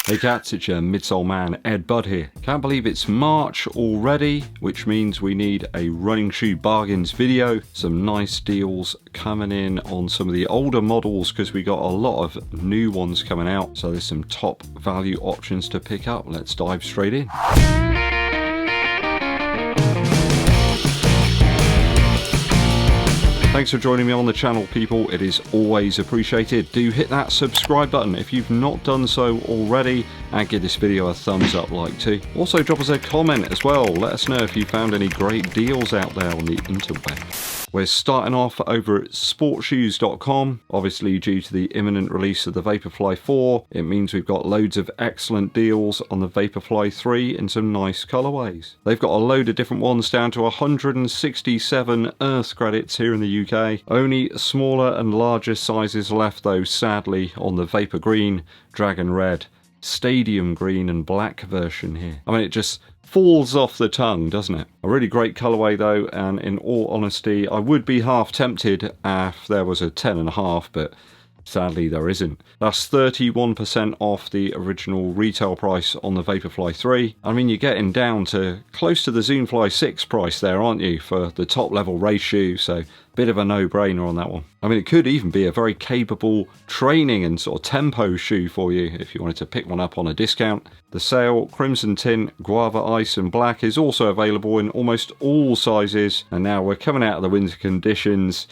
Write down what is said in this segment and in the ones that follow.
Hey cats, it's your midsole man Eddbud here. Can't believe it's March already, which means we need a running shoe bargains video. Some nice deals coming in on some of the older models because we got a lot of new ones coming out. So there's some top value options to pick up. Let's dive straight in. Thanks for joining me on the channel, people. It is always appreciated. Do hit that subscribe button if you've not done so already, and give this video a thumbs up like too. Also drop us a comment as well. Let us know if you found any great deals out there on the interweb. We're starting off over at sportshoes.com. Obviously, due to the imminent release of the Vaporfly 4, it means we've got loads of excellent deals on the Vaporfly 3 in some nice colorways. They've got a load of different ones down to 167 Earth credits here in the UK. Only smaller and larger sizes left though, sadly, on the Vapor Green, Dragon Red, Stadium Green and Black version here. I mean, it just falls off the tongue, doesn't it? A really great colorway though, and in all honesty, I would be half tempted if there was a 10.5, but sadly there isn't. That's 31% off the original retail price on the Vaporfly 3. I mean, you're getting down to close to the Zoomfly 6 price there, aren't you, for the top level race shoe, so bit of a no-brainer on that one. I mean, it could even be a very capable training and sort of tempo shoe for you if you wanted to pick one up on a discount. The Sail Crimson Tint, Guava Ice and Black is also available in almost all sizes, and now we're coming out of the winter conditions.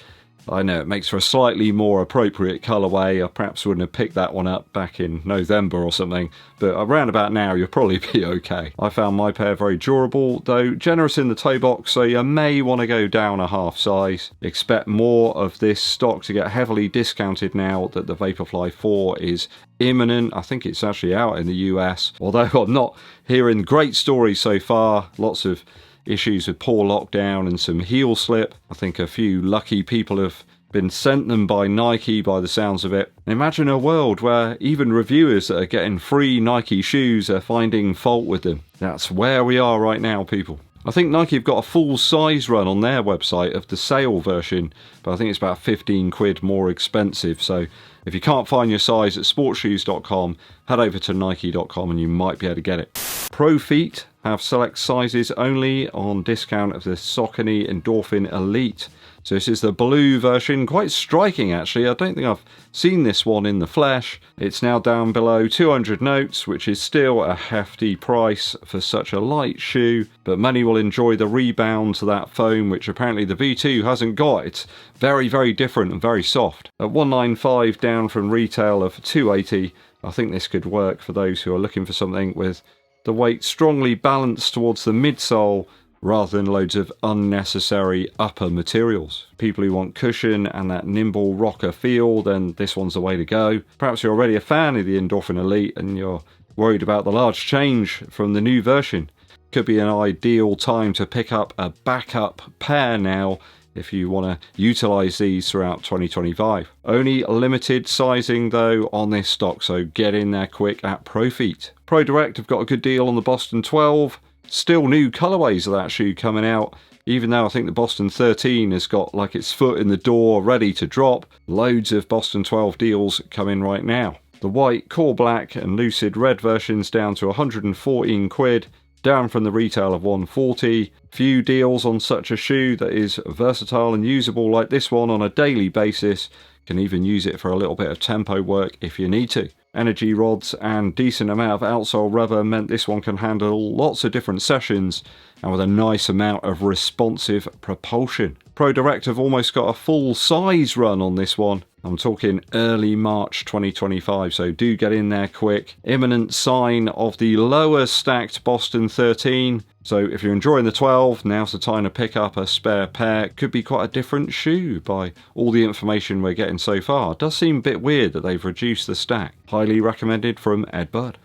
I know it makes for a slightly more appropriate colourway. I perhaps wouldn't have picked that one up back in November or something, but around about now you'll probably be okay. I found my pair very durable, though generous in the toe box, so you may want to go down a half size. Expect more of this stock to get heavily discounted now that the Vaporfly 4 is imminent. I think it's actually out in the US, although I'm not hearing great stories so far. Lots of issues with poor lockdown and some heel slip. I think a few lucky people have been sent them by Nike by the sounds of it. Imagine a world where even reviewers that are getting free Nike shoes are finding fault with them. That's where we are right now, people. I think Nike have got a full size run on their website of the sale version, but I think it's about 15 quid more expensive. So if you can't find your size at sportshoes.com, head over to nike.com and you might be able to get it. Pro Feet have select sizes only on discount of the Saucony Endorphin Elite. So this is the blue version, quite striking actually. I don't think I've seen this one in the flesh. It's now down below 200 notes, which is still a hefty price for such a light shoe, but many will enjoy the rebound to that foam, which apparently the V2 hasn't got. It's very, very different and very soft. At 195 down from retail of 280, I think this could work for those who are looking for something with the weight strongly balanced towards the midsole rather than loads of unnecessary upper materials. People who want cushion and that nimble rocker feel, then this one's the way to go. Perhaps you're already a fan of the Endorphin Elite and you're worried about the large change from the new version. Could be an ideal time to pick up a backup pair now if you want to utilise these throughout 2025. Only limited sizing though on this stock, so get in there quick at Pro Feet. Pro Direct have got a good deal on the Boston 12. Still new colourways of that shoe coming out, even though I think the Boston 13 has got like its foot in the door ready to drop. Loads of Boston 12 deals coming right now. The white, core black and lucid red versions down to 114 quid, down from the retail of 140. Few deals on such a shoe that is versatile and usable like this one on a daily basis. Can even use it for a little bit of tempo work if you need to. Energy rods and decent amount of outsole rubber meant this one can handle lots of different sessions and with a nice amount of responsive propulsion. Pro Direct have almost got a full size run on this one. I'm talking early March 2025, so do get in there quick. Imminent sign of the lower stacked Boston 13. So if you're enjoying the 12, now's the time to pick up a spare pair. Could be quite a different shoe by all the information we're getting so far. It does seem a bit weird that they've reduced the stack. Highly recommended from Eddbud.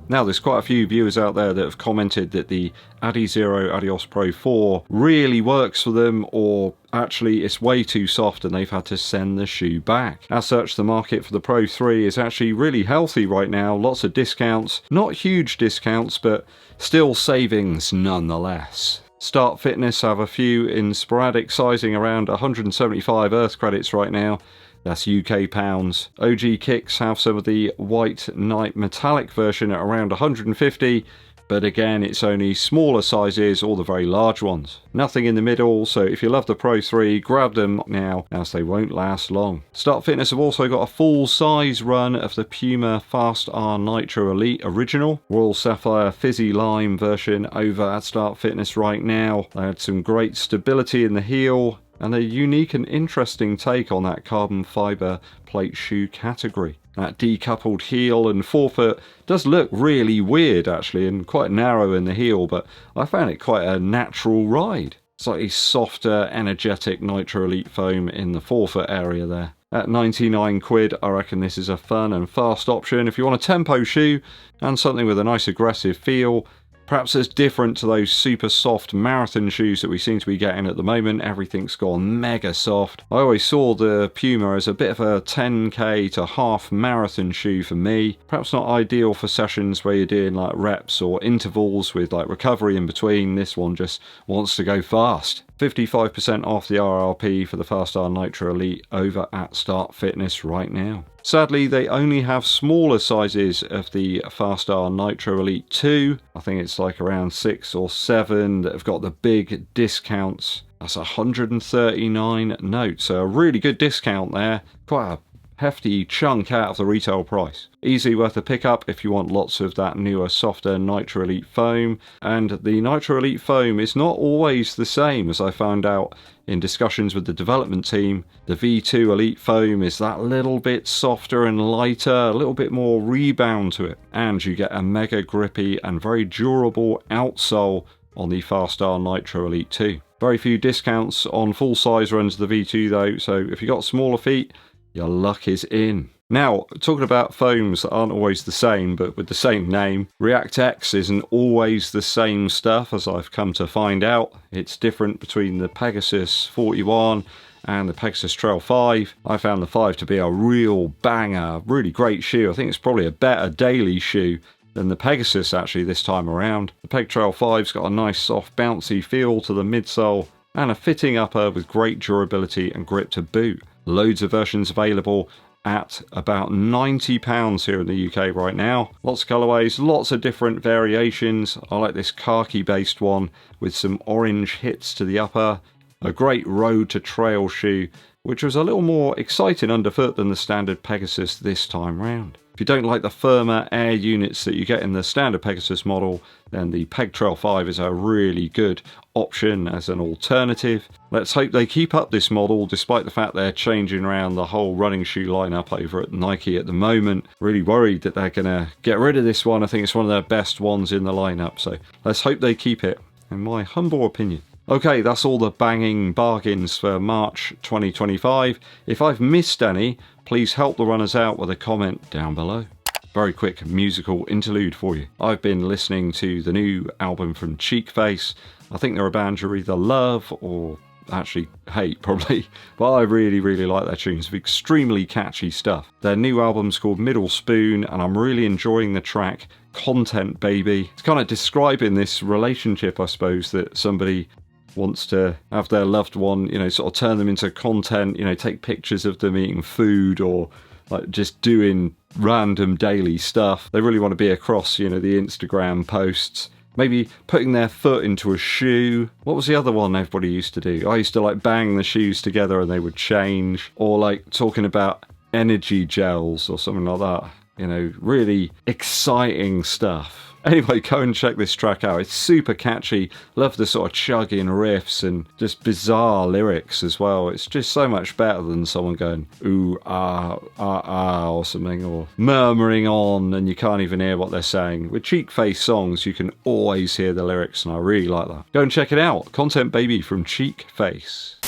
Now, there's quite a few viewers out there that have commented that the Adizero Adios Pro 4 really works for them, or actually it's way too soft and they've had to send the shoe back. As such, the market for the Pro 3 is actually really healthy right now. Lots of discounts, not huge discounts, but still savings nonetheless. Start Fitness have a few in sporadic sizing around 175 Earth credits right now. That's UK pounds. OG kicks have some of the white night metallic version at around 150, but again, it's only smaller sizes or the very large ones. Nothing in the middle, so if you love the Pro 3, grab them now, as they won't last long. Start Fitness have also got a full-size run of the Puma Fast R Nitro Elite Original, Royal Sapphire Fizzy Lime version over at Start Fitness right now. They had some great stability in the heel, and a unique and interesting take on that carbon fibre plate shoe category. That decoupled heel and forefoot does look really weird actually, and quite narrow in the heel, but I found it quite a natural ride. Slightly softer, energetic Nitro Elite foam in the forefoot area there. At 99 quid, I reckon this is a fun and fast option if you want a tempo shoe and something with a nice aggressive feel. Perhaps it's different to those super soft marathon shoes that we seem to be getting at the moment. Everything's gone mega soft. I always saw the Puma as a bit of a 10k to half marathon shoe for me. Perhaps not ideal for sessions where you're doing like reps or intervals with like recovery in between. This one just wants to go fast. 55% off the RRP for the Fast R Nitro Elite over at Start Fitness right now. Sadly, they only have smaller sizes of the Fast R Nitro Elite 2. I think it's like around 6 or 7 that have got the big discounts. That's 139 notes, so a really good discount there. Quite a hefty chunk out of the retail price. Easily worth a pickup if you want lots of that newer, softer Nitro Elite foam. And the Nitro Elite foam is not always the same, as I found out in discussions with the development team. The V2 Elite foam is that little bit softer and lighter, a little bit more rebound to it. And you get a mega grippy and very durable outsole on the Fast R Nitro Elite 2. Very few discounts on full size runs of the V2 though, so if you've got smaller feet, your luck is in. Now, talking about foams that aren't always the same, but with the same name, React X isn't always the same stuff, as I've come to find out. It's different between the Pegasus 41 and the Pegasus Trail 5. I found the 5 to be a real banger, really great shoe. I think it's probably a better daily shoe than the Pegasus actually this time around. The Peg Trail 5's got a nice soft bouncy feel to the midsole and a fitting upper with great durability and grip to boot. Loads of versions available at about £90 here in the UK right now. Lots of colourways, lots of different variations. I like this khaki based one with some orange hits to the upper. A great road to trail shoe, which was a little more exciting underfoot than the standard Pegasus this time round. If you don't like the firmer air units that you get in the standard Pegasus model, then the Peg Trail 5 is a really good option as an alternative. Let's hope they keep up this model despite the fact they're changing around the whole running shoe lineup over at Nike at the moment. Really worried that they're going to get rid of this one. I think it's one of their best ones in the lineup, so let's hope they keep it, in my humble opinion. Okay, that's all the banging bargains for March 2025. If I've missed any, please help the runners out with a comment down below. Very quick musical interlude for you. I've been listening to the new album from Cheekface. I think they're a band you either love or actually hate probably, but I really like their tunes. Extremely catchy stuff. Their new album's called Middle Spoon, and I'm really enjoying the track Content Baby. It's kind of describing this relationship, I suppose, that somebody wants to have their loved one, you know, sort of turn them into content, you know, take pictures of them eating food or like just doing random daily stuff. They really want to be across, you know, the Instagram posts. Maybe putting their foot into a shoe. What was the other one everybody used to do? I used to like bang the shoes together and they would change. Or like talking about energy gels or something like that. You know, really exciting stuff. Anyway, go and check this track out. It's super catchy. Love the sort of chugging riffs and just bizarre lyrics as well. It's just so much better than someone going ooh, or something, or murmuring on and you can't even hear what they're saying. With Cheekface songs, you can always hear the lyrics, and I really like that. Go and check it out. Content Baby from Cheekface.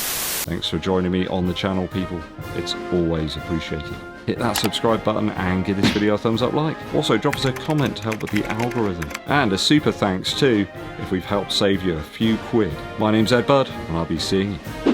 Thanks for joining me on the channel, people. It's always appreciated. Hit that subscribe button and give this video a thumbs up like. Also drop us a comment to help with the algorithm. And a super thanks too if we've helped save you a few quid. My name's Eddbud and I'll be seeing you